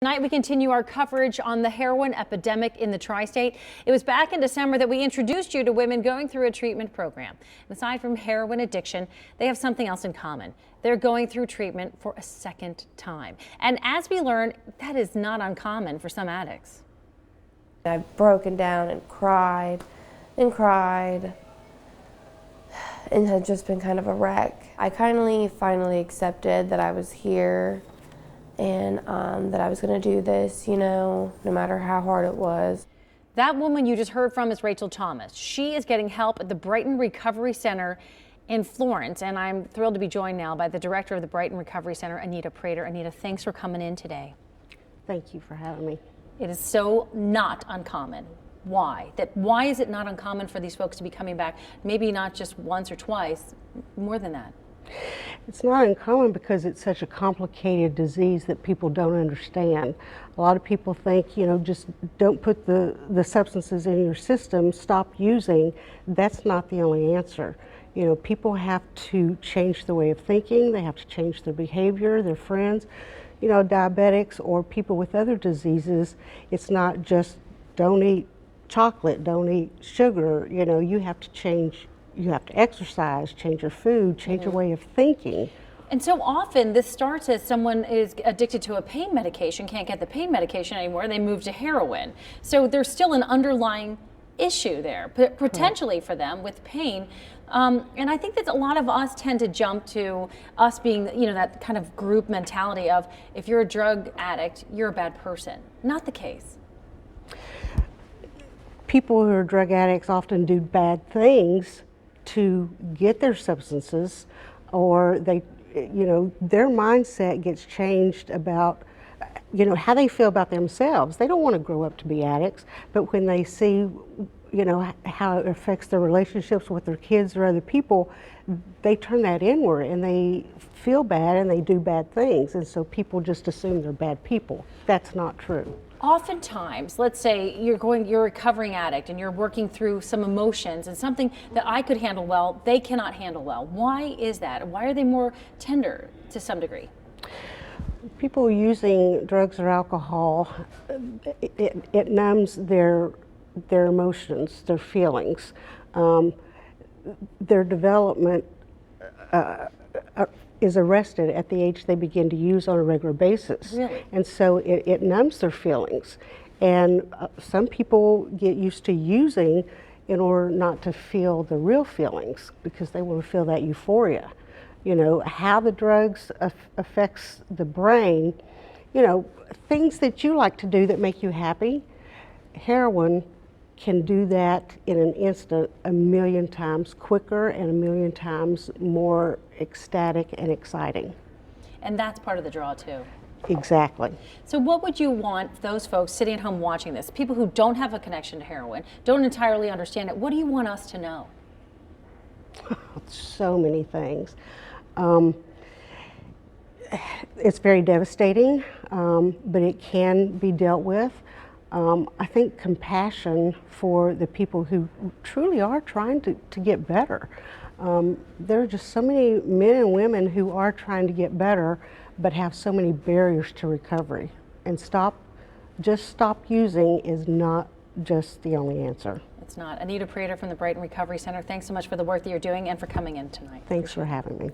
Tonight we continue our coverage on the heroin epidemic in the tri-state. It was back in December that we introduced you to women going through a treatment program. And aside from heroin addiction, they have something else in common. They're going through treatment for a second time. And as we learn, that is not uncommon for some addicts. I've broken down and cried and had just been kind of a wreck. I finally accepted that I was here and that I was going to do this, no matter how hard it was. That woman you just heard from is Rachel Thomas. She is getting help at the Brighton Recovery Center in Florence, and I'm thrilled to be joined now by the director of the Brighton Recovery Center, Anita Prater. Anita, thanks for coming in today. Thank you for having me. It is so not uncommon. Why? Why is it not uncommon for these folks to be coming back, maybe not just once or twice, more than that? It's not uncommon because it's such a complicated disease that people don't understand. A lot of people think, just don't put the substances in your system, stop using. That's not the only answer. People have to change the way of thinking, they have to change their behavior, their friends. Diabetics or people with other diseases, it's not just don't eat chocolate, don't eat sugar. You have to change. You have to exercise, change your food, change your way of thinking. And so often this starts as someone is addicted to a pain medication, can't get the pain medication anymore, and they move to heroin. So there's still an underlying issue there, potentially for them with pain. And I think that a lot of us tend to jump to us being, that kind of group mentality of if you're a drug addict, you're a bad person. Not the case. People who are drug addicts often do bad things to get their substances, or their mindset gets changed about how they feel about themselves. They don't want to grow up to be addicts, but when they see how it affects their relationships with their kids or other people, they turn that inward and they feel bad and they do bad things, and so people just assume they're bad people. That's not true. Oftentimes, let's say you're a recovering addict and you're working through some emotions and something that I could handle well, they cannot handle well. Why is that? Why are they more tender to some degree? People using drugs or alcohol, it numbs their emotions, their feelings. Their development is arrested at the age they begin to use on a regular basis. Really? And so it numbs their feelings. And some people get used to using in order not to feel the real feelings because they want to feel that euphoria. How the drugs affects the brain, things that you like to do that make you happy, heroin can do that in an instant 1,000,000 times quicker and 1,000,000 times more ecstatic and exciting. And that's part of the draw too. Exactly. So what would you want those folks sitting at home watching this, people who don't have a connection to heroin, don't entirely understand it, what do you want us to know? So many things. It's very devastating, but it can be dealt with. I think compassion for the people who truly are trying to get better. There are just so many men and women who are trying to get better but have so many barriers to recovery. And just stop using is not just the only answer. It's not. Anita Prater from the Brighton Recovery Center, thanks so much for the work that you're doing and for coming in tonight. Thanks for having me.